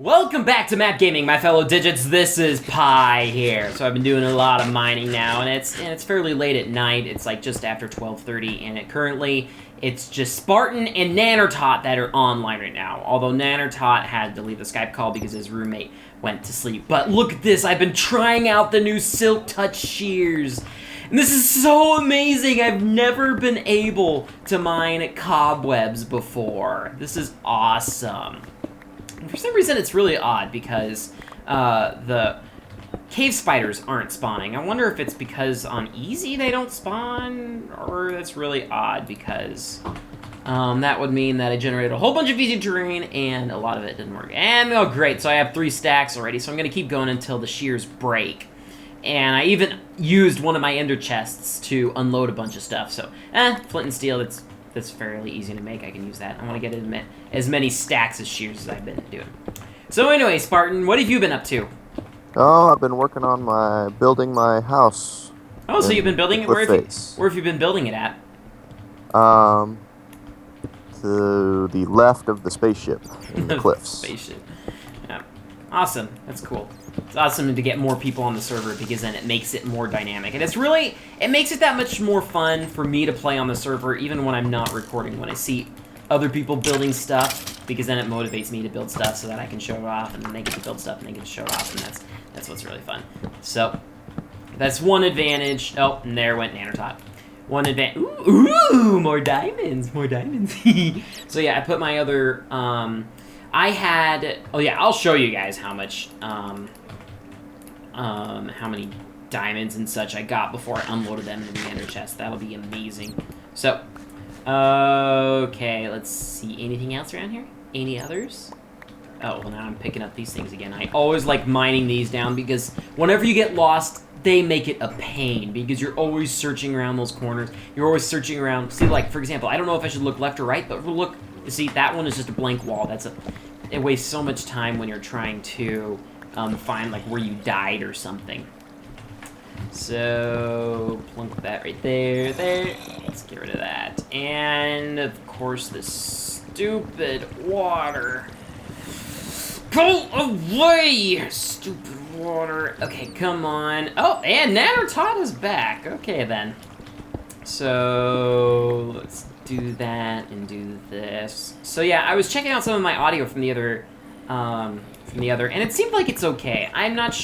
Welcome back to Map Gaming, my fellow digits. This is Pi here. So I've been doing a lot of mining now, and it's fairly late at night. It's like just after 12:30, and currently it's just Spartan and Nannertot that are online right now. Although Nannertot had to leave the Skype call because his roommate went to sleep. But look at this! I've been trying out the new Silk Touch shears. And this is so amazing! I've never been able to mine cobwebs before. This is awesome. And for some reason, it's really odd because the cave spiders aren't spawning. I wonder if it's because on easy they don't spawn, or that's really odd because that would mean that I generated a whole bunch of easy terrain and a lot of it didn't work. And, oh great, so I have 3 stacks already, so I'm going to keep going until the shears break. And I even used one of my ender chests to unload a bunch of stuff, so, flint and steel, that's fairly easy to make. I can use that. I want to get as many stacks of shears as I've been doing. So anyway, Spartan, what have you been up to? Oh, I've been working on building my house. Oh, so you've been building it? Where have you been building it at? To the left of the spaceship in the cliffs. Spaceship. Yeah. Awesome. That's cool. It's awesome to get more people on the server because then it makes it more dynamic. And it makes it that much more fun for me to play on the server even when I'm not recording, when I see other people building stuff, because then it motivates me to build stuff so that I can show it off, and then they get to build stuff and they get to show it off, and that's what's really fun. So, that's one advantage. Oh, and there went Nannertot. One advantage. Ooh, more diamonds, more diamonds. So yeah, I put my other, oh yeah, I'll show you guys how much, how many diamonds and such I got before I unloaded them into the ender chest. That'll be amazing. So, okay, let's see. Anything else around here? Any others? Oh, well, now I'm picking up these things again. I always like mining these down because whenever you get lost, they make it a pain because you're always searching around those corners. You're always searching around. See, like, for example, I don't know if I should look left or right, but look, see, that one is just a blank wall. It wastes so much time when you're trying to find, like, where you died or something. So, plunk that right there. Let's get rid of that. And, of course, this stupid water. Go away, stupid water. Okay, come on. Oh, and Nannertot is back. Okay, then. So, let's do that and do this. So, yeah, I was checking out some of my audio from the other, and it seemed like it's okay. I'm not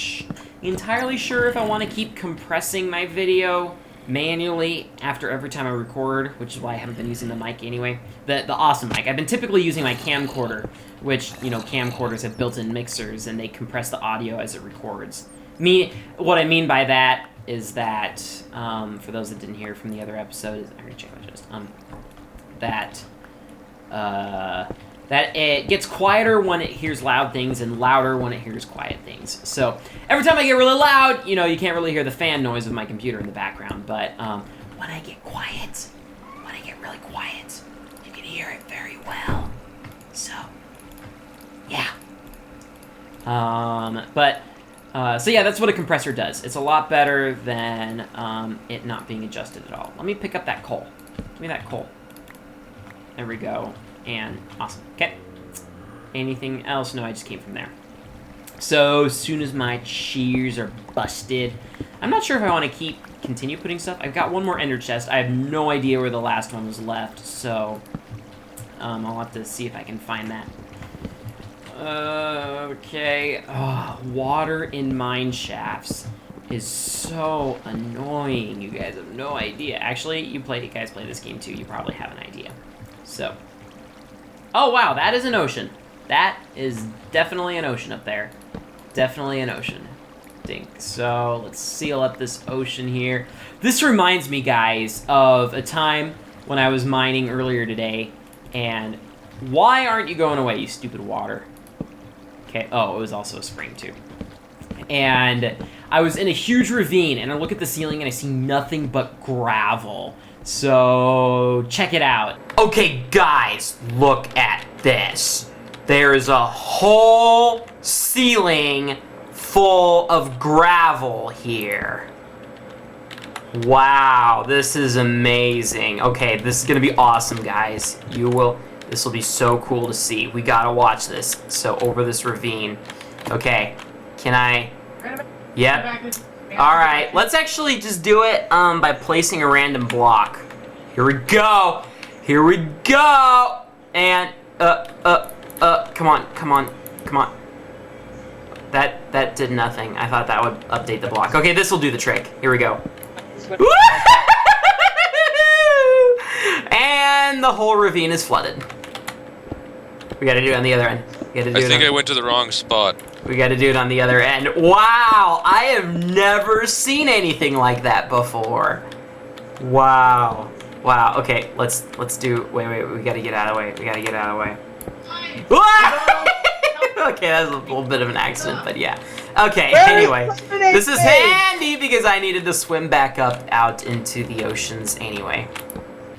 entirely sure if I want to keep compressing my video manually after every time I record, which is why I haven't been using the mic anyway. The awesome mic. I've been typically using my camcorder, which, you know, camcorders have built-in mixers, and they compress the audio as it records. What I mean by that is that, for those that didn't hear from the other episode, I'm gonna check my chest, that it gets quieter when it hears loud things and louder when it hears quiet things. So every time I get really loud, you know, you can't really hear the fan noise of my computer in the background, but when I get really quiet, you can hear it very well. So, yeah. So yeah, that's what a compressor does. It's a lot better than it not being adjusted at all. Let me pick up that coal. Give me that coal. There we go. And awesome. Okay. Anything else? No, I just came from there. So, as soon as my shears are busted, I'm not sure if I want to continue putting stuff. I've got one more ender chest. I have no idea where the last one was left, so I'll have to see if I can find that. Okay. Oh, water in mine shafts is so annoying. You guys have no idea. Actually, you guys play this game too. You probably have an idea. So. Oh, wow, that is an ocean. That is definitely an ocean up there. Definitely an ocean. Dink. So, let's seal up this ocean here. This reminds me, guys, of a time when I was mining earlier today, and why aren't you going away, you stupid water? Okay, oh, it was also a spring, too. And I was in a huge ravine, and I look at the ceiling, and I see nothing but gravel. So, check it out. Okay, guys, look at this. There's a whole ceiling full of gravel here. Wow, this is amazing. Okay, this is gonna be awesome, guys. You will This will be so cool to see. We gotta watch this. So over this ravine. Okay, can I? Yep. All right, let's actually just do it by placing a random block. Here we go. Here we go. And come on. That did nothing. I thought that would update the block. Okay, this will do the trick. Here we go. And the whole ravine is flooded. We gotta do it on the other end. I think I went to the wrong spot. We gotta do it on the other end. Wow, I have never seen anything like that before. Wow. Okay, let's do. Wait. We gotta get out of the way. Okay, that was a little bit of an accident, but yeah. Okay, anyway, this is handy because I needed to swim back up out into the oceans anyway.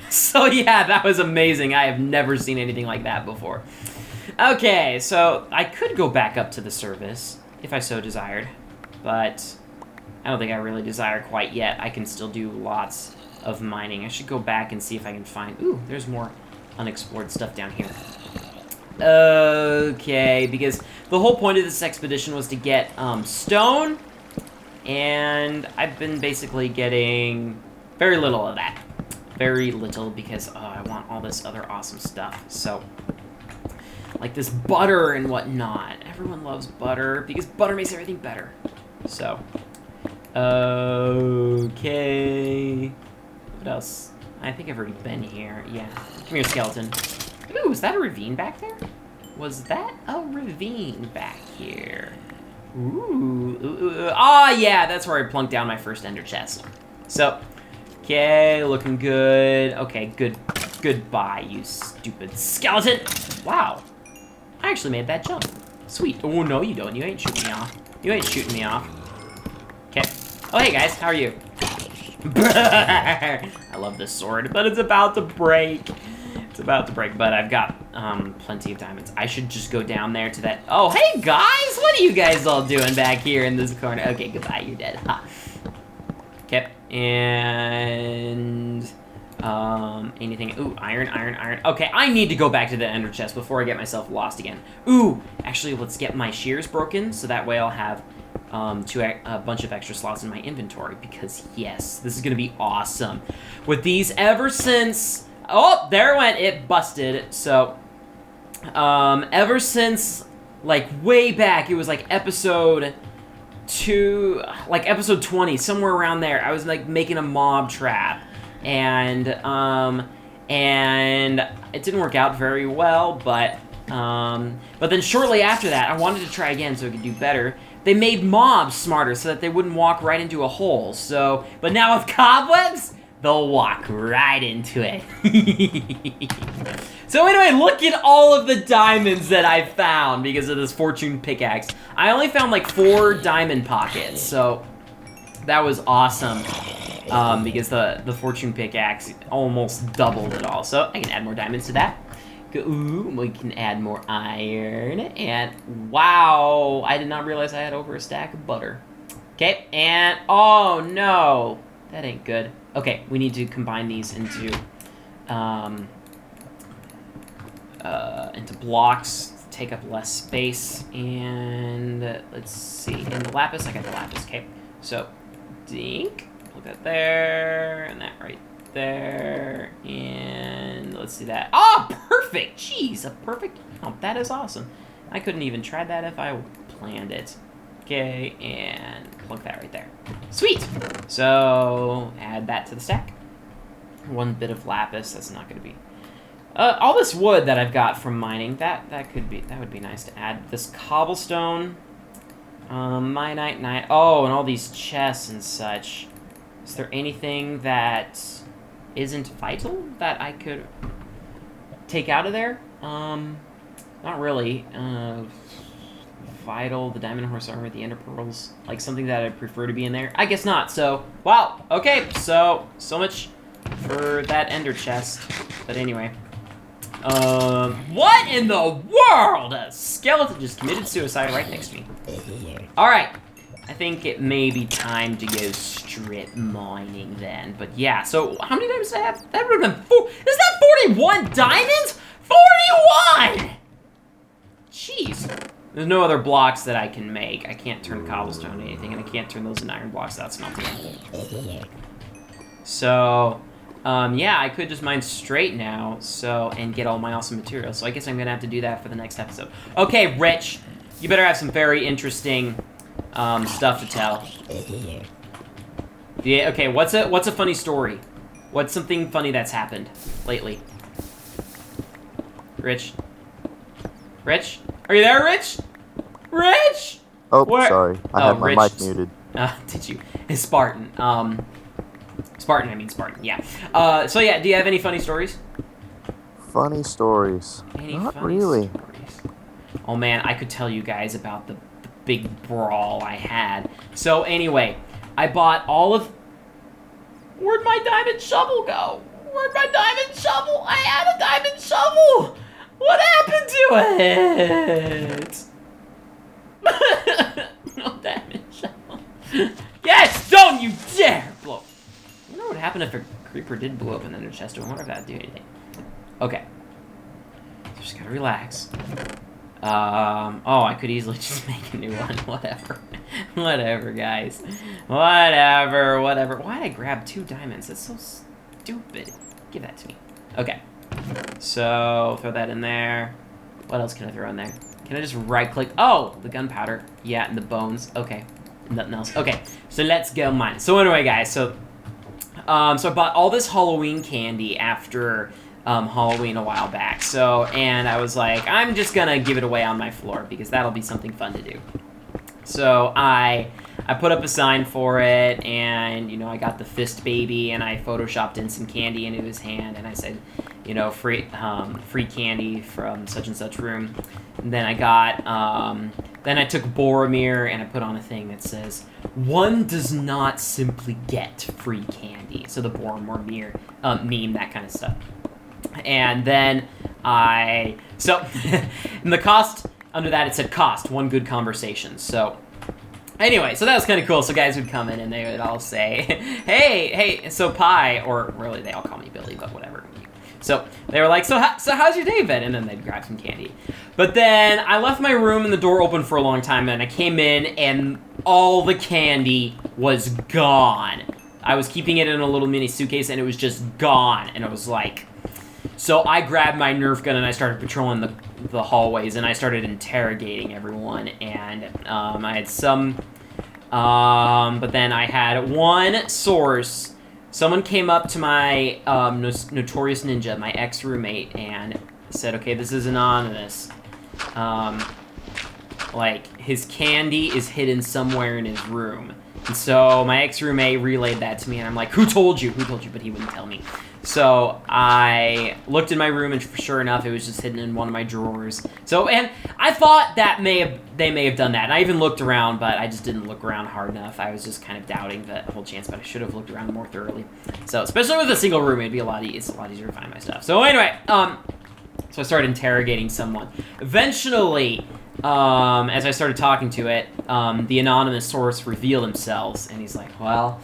So yeah, that was amazing. I have never seen anything like that before. Okay, so I could go back up to the surface if I so desired, but I don't think I really desire quite yet. I can still do lots of mining. I should go back and see if I can find... Ooh, there's more unexplored stuff down here. Okay, because the whole point of this expedition was to get stone, and I've been basically getting very little of that. Very little because I want all this other awesome stuff. So, like this butter and whatnot. Everyone loves butter because butter makes everything better. So, okay. What else? I think I've already been here. Yeah. Come here, skeleton. Ooh, is that a ravine back there? Was that a ravine back here? Ooh. Ah, yeah, that's where I plunked down my first ender chest. So, okay, looking good. Okay, goodbye, you stupid skeleton. Wow. I actually made that jump. Sweet. Oh, no, you don't. You ain't shooting me off. Okay. Oh, hey, guys. How are you? I love this sword, but it's about to break. But I've got plenty of diamonds. I should just go down there to that. Oh, hey, guys. What are you guys all doing back here in this corner? Okay, goodbye. You're dead. Ha. Okay. And... anything? Ooh, iron. Okay, I need to go back to the ender chest before I get myself lost again. Ooh, actually, let's get my shears broken, so that way I'll have a bunch of extra slots in my inventory, because yes, this is gonna be awesome. With these, ever since... Oh, there it went. It busted. So, ever since, like, way back, it was like episode 20, somewhere around there, I was, like, making a mob trap. And it didn't work out very well, but then shortly after that, I wanted to try again so I could do better. They made mobs smarter so that they wouldn't walk right into a hole, so... But now with cobwebs, they'll walk right into it. So anyway, look at all of the diamonds that I found because of this fortune pickaxe. I only found like 4 diamond pockets, so that was awesome. Because the fortune pickaxe almost doubled it all. So I can add more diamonds to that. Ooh, we can add more iron. And wow, I did not realize I had over a stack of butter. Okay, and oh no, that ain't good. Okay, we need to combine these into blocks, take up less space. And let's see, in the lapis, I got the lapis. Okay, so dink. Put that there, and that right there, and let's see that. Oh, perfect! Jeez, a perfect... Oh, that is awesome. I couldn't even try that if I planned it. Okay, and plug that right there. Sweet! So, add that to the stack. 1 bit of lapis, that's not going to be... all this wood that I've got from mining, that would be nice to add. This cobblestone, Minite, oh, and all these chests and such. Is there anything that isn't vital that I could take out of there? Not really. Vital, the diamond horse armor, the ender pearls, like something that I'd prefer to be in there? I guess not, so, wow, okay, so much for that ender chest, but anyway. What in the world? A skeleton just committed suicide right next to me. Alright. I think it may be time to go strip mining then. But yeah, so how many diamonds did I have? That would have been 4. Is that 41 diamonds? 41! Jeez. There's no other blocks that I can make. I can't turn cobblestone into anything, and I can't turn those into iron blocks without smelting. So, yeah, I could just mine straight now, and get all my awesome materials. So I guess I'm gonna have to do that for the next episode. Okay, Rich, you better have some very interesting stuff to tell. Yeah. Okay. What's a funny story? What's something funny that's happened lately? Rich. Rich, are you there, Rich? Rich. Oh, Where? sorry. I had my mic muted. Did you? It's Spartan. Spartan. Yeah. So yeah, do you have any funny stories? Funny stories? Not really. Stories? Oh man, I could tell you guys about the big brawl I had. So anyway, I bought all of... Where'd my diamond shovel go? Where'd my diamond shovel? I had a diamond shovel! What happened to it? No diamond shovel. Yes! Don't you dare blow! I wonder what happened if a creeper did blow up an ender chest. I wonder if that'd do anything. Okay. Just gotta relax. Oh, I could easily just make a new one. Whatever. Whatever, guys. Whatever. Why'd I grab 2 diamonds? That's so stupid. Give that to me. Okay. So, throw that in there. What else can I throw in there? Can I just right-click? Oh, the gunpowder. Yeah, and the bones. Okay. Nothing else. Okay, so let's go mine. So anyway, guys, so I bought all this Halloween candy after... Halloween a while back. So, and I was like, I'm just gonna give it away on my floor because that'll be something fun to do. So I put up a sign for it, and, you know, I got the fist baby, and I photoshopped in some candy into his hand, and I said, you know, free candy from such and such room. And then I got, then I took Boromir, and I put on a thing that says, one does not simply get free candy. So the Boromir meme, that kind of stuff. And then in the cost, under that it said cost, 1 good conversation. So, anyway, so that was kind of cool. So guys would come in and they would all say, hey, so Pi, or really they all call me Billy, but whatever. So they were like, so how's your day been? And then they'd grab some candy. But then I left my room and the door open for a long time, and I came in and all the candy was gone. I was keeping it in a little mini suitcase and it was just gone. And it was like... So I grabbed my Nerf gun and I started patrolling the hallways, and I started interrogating everyone, and I had some, but then I had one source. Someone came up to my notorious ninja, my ex-roommate, and said, okay, this is anonymous. Like, his candy is hidden somewhere in his room. And so my ex-roommate relayed that to me, and I'm like, who told you? Who told you? But he wouldn't tell me. So I looked in my room, and sure enough, it was just hidden in one of my drawers. So, and I thought that they may have done that. And I even looked around, but I just didn't look around hard enough. I was just kind of doubting the whole chance, but I should have looked around more thoroughly. So, especially with a single room, it's a lot easier to find my stuff. So anyway, so I started interrogating someone. Eventually, as I started talking to it, the anonymous source revealed themselves, and he's like, well...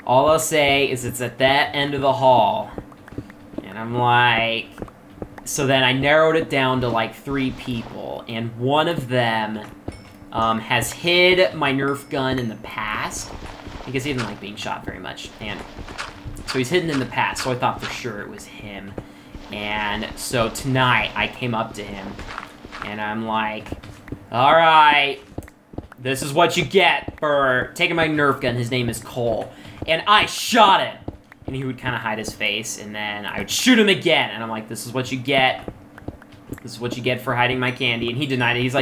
all I'll say is it's at that end of the hall. And I'm like... So then I narrowed it down to like 3 people. And one of them has hid my Nerf gun in the past. Because he didn't like being shot very much. And so he's hidden in the past. So I thought for sure it was him. And so tonight I came up to him. And I'm like... Alright. This is what you get for taking my Nerf gun. His name is Cole. And I shot him. And he would kind of hide his face. And then I would shoot him again. And I'm like, this is what you get. This is what you get for hiding my candy. And he denied it. He's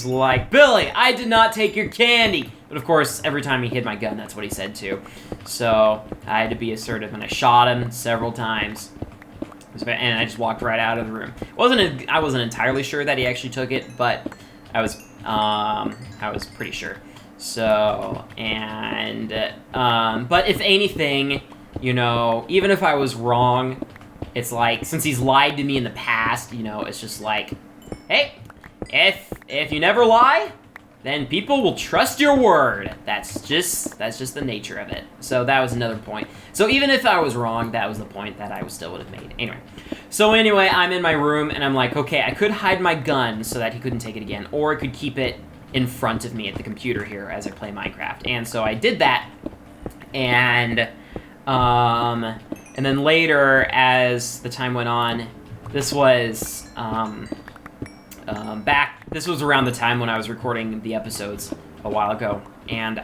like, Billy, I did not take your candy. But of course, every time he hid my gun, that's what he said too. So I had to be assertive. And I shot him several times. And I just walked right out of the room. I wasn't entirely sure that he actually took it. But I was pretty sure. So, and, but if anything, you know, even if I was wrong, it's like, since he's lied to me in the past, you know, it's just like, hey, if you never lie, then people will trust your word. That's just the nature of it. So that was another point. So even if I was wrong, that was the point that I still would have made. Anyway, I'm in my room, and I'm like, okay, I could hide my gun so that he couldn't take it again, or I could keep it in front of me at the computer here as I play Minecraft. And so I did that, and then later, as the time went on, this was this was around the time when I was recording the episodes a while ago, and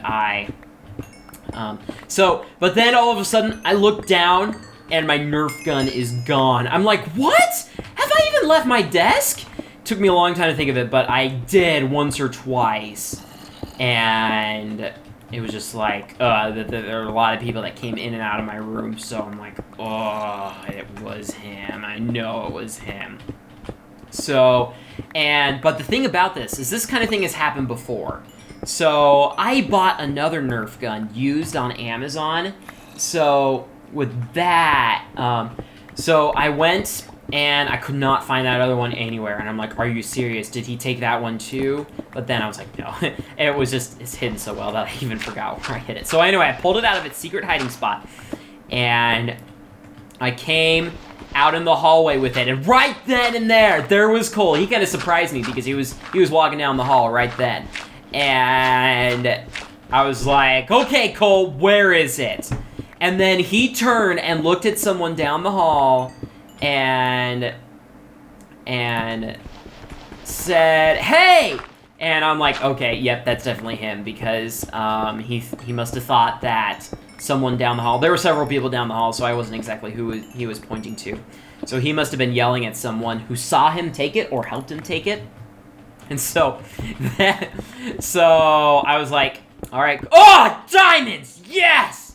but then all of a sudden I look down and my Nerf gun is gone. I'm like, what? Have I even left my desk? Took me a long time to think of it, but I did once or twice, and it was just like, there were a lot of people that came in and out of my room, so I'm like, oh, it was him. I know it was him. So, but the thing about this is this kind of thing has happened before. So, I bought another Nerf gun used on Amazon. So, with that, so I went and I could not find that other one anywhere. And I'm like, are you serious? Did he take that one too? But then I was like, no. It's hidden so well that I even forgot where I hid it. So anyway, I pulled it out of its secret hiding spot. And I came out in the hallway with it. And right then and there was Cole. He kind of surprised me because he was walking down the hall right then. And I was like, okay, Cole, where is it? And then he turned and looked at someone down the hall and said, hey! And I'm like, okay, yep, that's definitely him, because he must have thought that someone down the hall, there were several people down the hall, so I wasn't exactly who he was pointing to. So he must have been yelling at someone who saw him take it or helped him take it. And so I was like, all right, oh, diamonds, yes!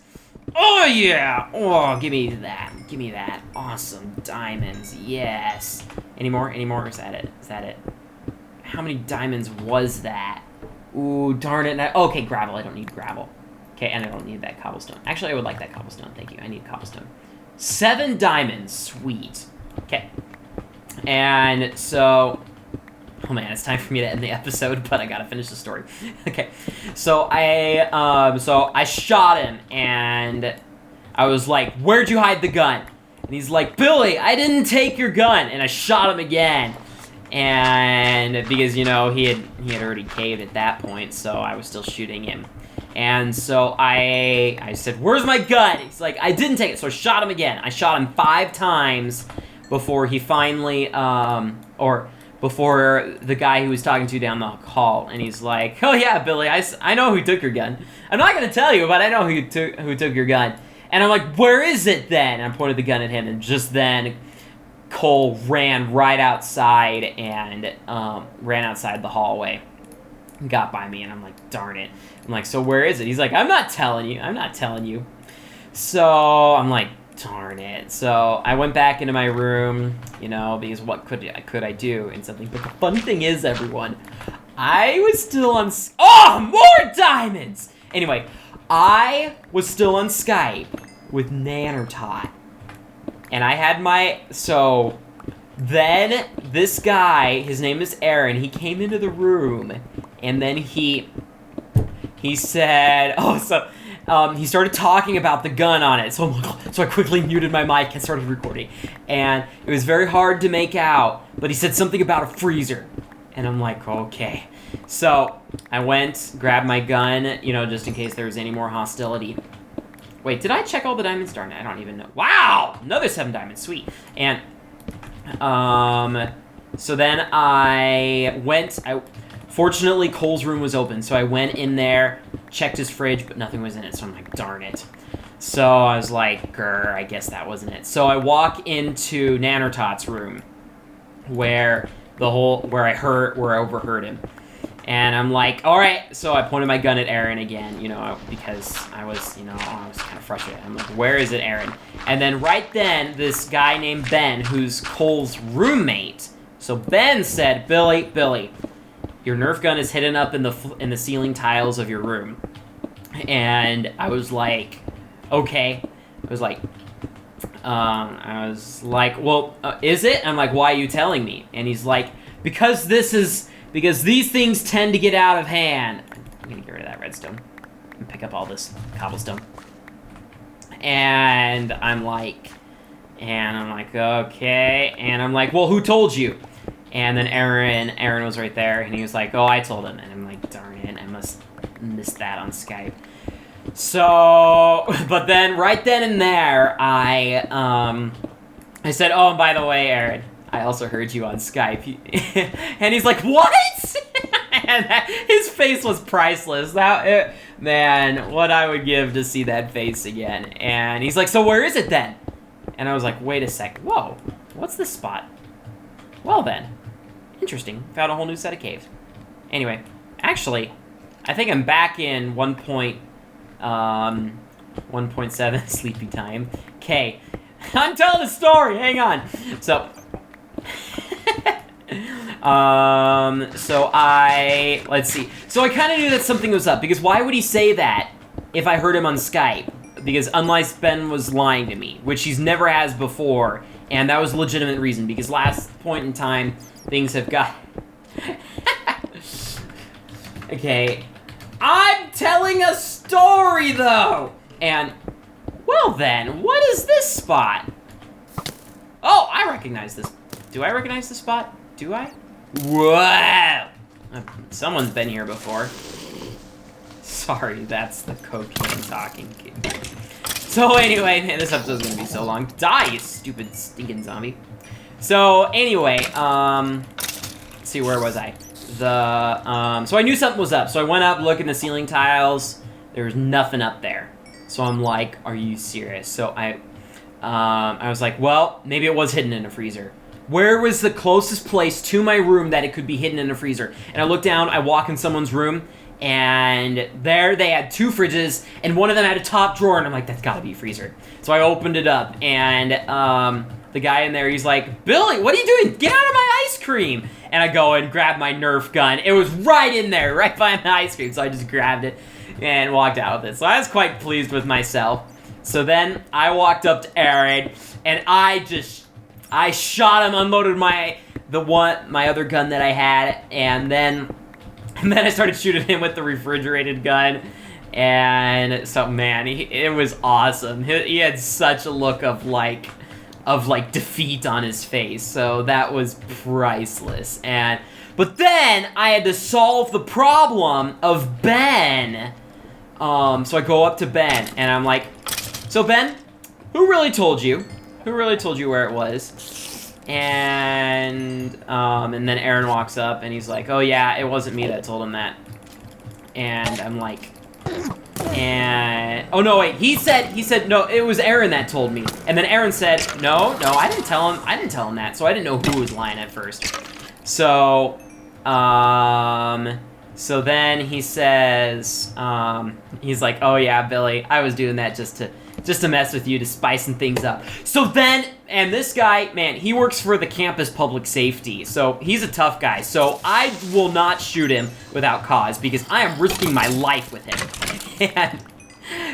Oh, yeah! Oh, give me that. Give me that. Awesome. Diamonds. Yes. Any more? Any more? Or is that it? Is that it? How many diamonds was that? Ooh, darn it. Okay, gravel. I don't need gravel. Okay, and I don't need that cobblestone. Actually, I would like that cobblestone. Thank you. I need cobblestone. 7 diamonds. Sweet. Okay. And so... Oh man, it's time for me to end the episode, but I gotta finish the story. Okay, so I shot him, and I was like, where'd you hide the gun? And he's like, Billy, I didn't take your gun, and I shot him again. And because, you know, he had already caved at that point, so I was still shooting him. And so I said, where's my gun? He's like, I didn't take it, so I shot him again. I shot him 5 times before he finally, before the guy who was talking to down the hall, and he's like, oh yeah, Billy, I know who took your gun. I'm not gonna tell you, but I know who took your gun. And I'm like, where is it then? And I pointed the gun at him, and just then, Cole ran right outside and ran outside the hallway. Got by me, and I'm like, darn it. I'm like, so where is it? He's like, I'm not telling you. So I'm like, darn it. So I went back into my room, you know, because what could I do in something? But the fun thing is, everyone, I was still on... Oh, more diamonds! Anyway, I was still on Skype with Nannertot. And I had my... So then this guy, his name is Aaron, he came into the room, and then he said... Oh, so... he started talking about the gun on it, so I quickly muted my mic and started recording. And it was very hard to make out, but he said something about a freezer. And I'm like, okay. So I went, grabbed my gun, you know, just in case there was any more hostility. Wait, did I check all the diamonds? Darn it, I don't even know. Wow! Another 7 diamonds, sweet. And, so then I went... Fortunately, Cole's room was open, so I went in there, checked his fridge, but nothing was in it, so I'm like, darn it. So I was like, grr, I guess that wasn't it. So I walk into Nannertot's room, where I overheard him. And I'm like, all right, so I pointed my gun at Aaron again, you know, because I was kind of frustrated. I'm like, where is it, Aaron? And then right then, this guy named Ben, who's Cole's roommate, so Ben said, Billy, your Nerf gun is hidden up in the ceiling tiles of your room. And I was like, okay. I was like, well, is it? I'm like, why are you telling me? And he's like, because this is because these things tend to get out of hand. I'm gonna get rid of that redstone and pick up all this cobblestone. And I'm like, okay. And I'm like, well, who told you? And then Aaron was right there, and he was like, oh, I told him. And I'm like, darn it, I must miss that on Skype. So, but then right then and there, I said, oh, and by the way, Aaron, I also heard you on Skype. And he's like, what? And his face was priceless. Man, what I would give to see that face again. And he's like, so where is it then? And I was like, wait a sec. Whoa, what's this spot? Well then, interesting. Found a whole new set of caves. Anyway, actually, I think I'm back in 1.7 sleepy time. Okay, I'm telling a story. Hang on. So, let's see. So I kind of knew that something was up, because why would he say that if I heard him on Skype? Because unless Ben was lying to me, which he's never has before, and that was a legitimate reason, because last point in time, things have got... Okay, I'm telling a story, though! And, well then, what is this spot? Oh, I recognize this. Do I recognize this spot? Do I? Whoa! Someone's been here before. Sorry, that's the cocaine talking kid. So anyway, man, this episode's gonna be so long. Die, you stupid stinking zombie. So anyway, let's see, where was I? So I knew something was up. So I went up, looked in the ceiling tiles. There was nothing up there. So I'm like, are you serious? So I was like, well, maybe it was hidden in a freezer. Where was the closest place to my room that it could be hidden in a freezer? And I look down, I walk in someone's room, and there they had 2 fridges, and one of them had a top drawer, and I'm like, that's gotta be a freezer. So I opened it up, and the guy in there, he's like, Billy, what are you doing? Get out of my ice cream! And I go and grab my Nerf gun. It was right in there, right by my ice cream, so I just grabbed it and walked out with it. So I was quite pleased with myself. So then I walked up to Aaron, and I shot him, unloaded my other gun that I had, and then I started shooting him with the refrigerated gun. And so, man, it was awesome. He had such a look of like defeat on his face. So that was priceless. But then I had to solve the problem of Ben. So I go up to Ben, and I'm like, so Ben, who really told you? Who really told you where it was? And then Aaron walks up, and he's like, oh yeah, it wasn't me that told him that. And I'm like, oh no, wait, he said, no, it was Aaron that told me. And then Aaron said, no, I didn't tell him that, so I didn't know who was lying at first. So then he says, he's like, oh yeah, Billy, I was doing that just to mess with you, to spicing things up. So then, and this guy, man, he works for the campus public safety, so he's a tough guy. So I will not shoot him without cause, because I am risking my life with him. And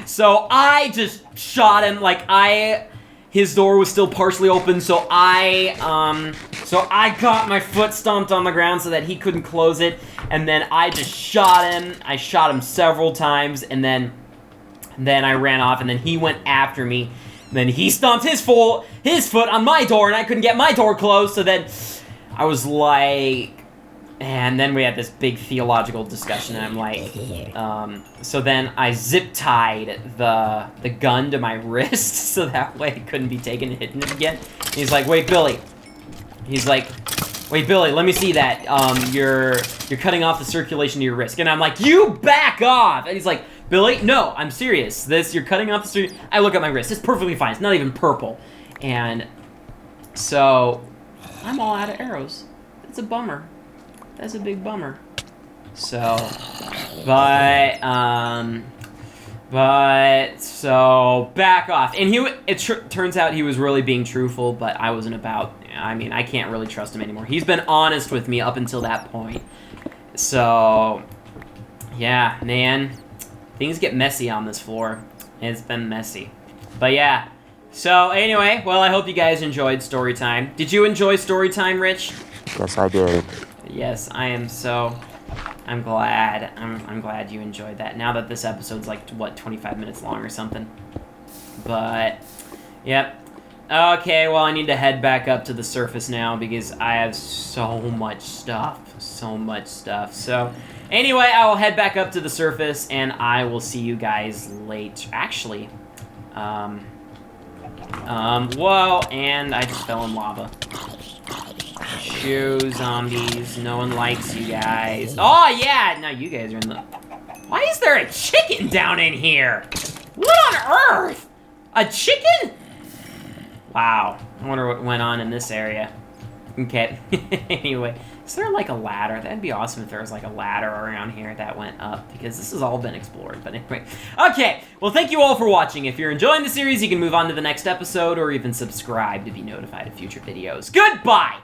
so I just shot him, his door was still partially open, so I got my foot stomped on the ground so that he couldn't close it, and then I just shot him. I shot him several times, and then I ran off, and then he went after me. And then he stomped his foot on my door, and I couldn't get my door closed, so then I was like... And then we had this big theological discussion, and I'm like... so then I zip-tied the gun to my wrist, so that way it couldn't be taken and hidden again. And he's like, wait, Billy. He's like, wait, Billy, let me see that. You're cutting off the circulation to your wrist. And I'm like, you back off! And he's like, Billy, no, I'm serious. You're cutting off the circulation. I look at my wrist. It's perfectly fine. It's not even purple. And so I'm all out of arrows. It's a bummer. That's a big bummer. So, so back off. And it turns out he was really being truthful, but I wasn't about. I mean, I can't really trust him anymore. He's been honest with me up until that point. So, yeah, man, things get messy on this floor. It's been messy, but yeah. So anyway, well, I hope you guys enjoyed story time. Did you enjoy story time, Rich? Yes, I did. Yes, I am so... I'm glad. I'm glad you enjoyed that. Now that this episode's like, what, 25 minutes long or something. But, yep. Okay, well, I need to head back up to the surface now because I have so much stuff. So much stuff. So, anyway, I will head back up to the surface and I will see you guys later. Actually, whoa, and I just fell in lava. Shoo, zombies. No one likes you guys. Oh, yeah! Now you guys are in the... Why is there a chicken down in here? What on earth? A chicken? Wow. I wonder what went on in this area. Okay. Anyway, is there like a ladder? That'd be awesome if there was like a ladder around here that went up, because this has all been explored. But anyway. Okay. Well, thank you all for watching. If you're enjoying the series, you can move on to the next episode or even subscribe to be notified of future videos. Goodbye!